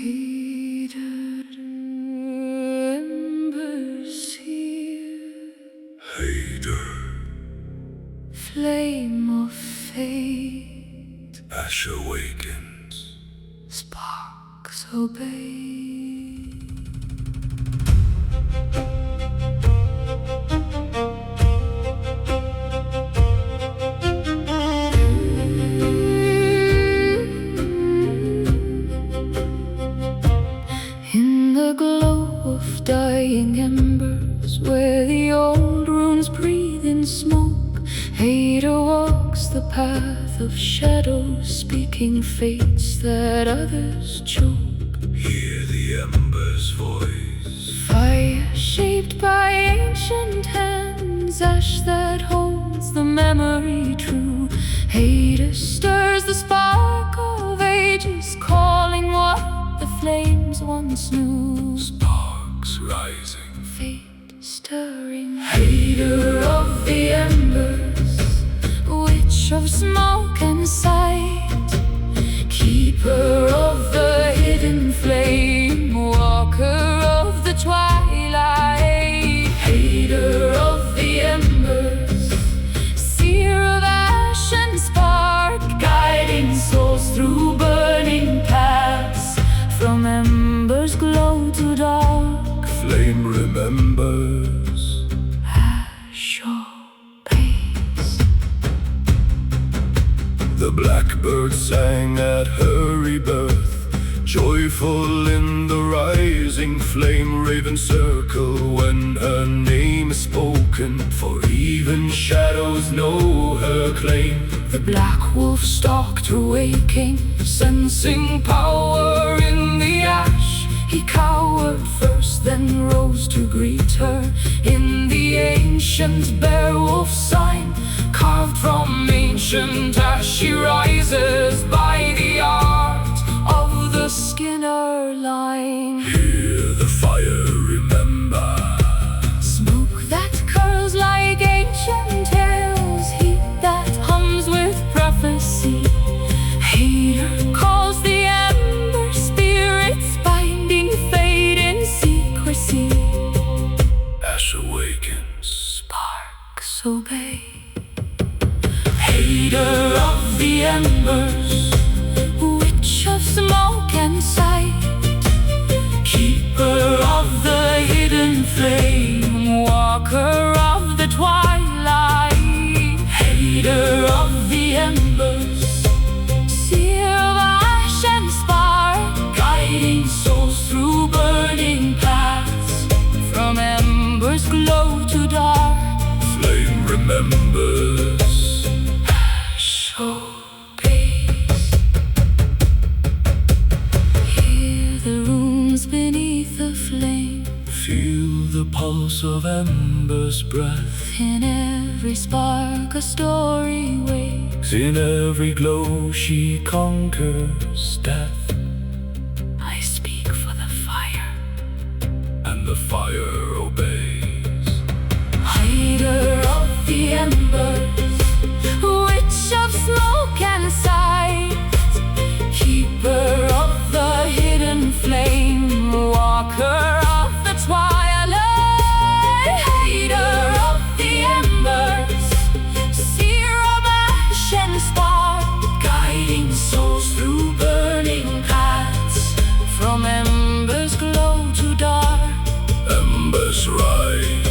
Heiðr, embers here. Heiðr, Flame of fate. ash awakens. Sparks obey. In the glow of dying embers, where the old runes breathe in smoke, Heiðr walks the path of shadows, speaking fates that others choke. Hear the ember's voice. Fire shaped by ancient hands, ash that holds the memory true. Heiðr stirs the spark of ages, calling what the flames once knew. Sparks rising. Fate stirring. Heiðr of the embers, witch of smoke and sight, keeper of the hidden flame, walker of the twilight. Heiðr of the embers, seer of ash and spark, guiding souls through burning paths, from embers glow to dark. Flame remembers. Ash obeys. The blackbird sang at her rebirth, joyful in the rising flame. Ravens circle when her name is spoken, for even shadows know her claim. The black wolf stalked her waking, sensing power in the ash. He cowered first, then rose to greet her in the ancient bear wolf sign, carved from ancient ash. She rises by the art of the Skinner line. Hear the fire, remember. Smoke that curls like ancient tales, heat that hums with prophecy. Heiðr calls the ember spirits, binding fate in secrecy. Ash awakens. Sparks obey. Heiðr of the embers, witch of smoke and sight, keeper of the hidden flame, walker of the twilight. Heiðr of the embers, seer of ash and spark, guiding souls through burning paths, from embers glow to dark. Flame remembers. Ash obeys. Hear the runes beneath the flame, Feel the pulse of ember's breath. in every spark a story wakes. In every glow she conquers death, I speak for the fire. and the fire obeys. Heiðr of the embers, witch of smoke and sight, keeper of the hidden flame, walker of the twilight. Heiðr of the embers, seer of ash and spark, guiding souls through burning paths, from embers glow to dark. Embers rise.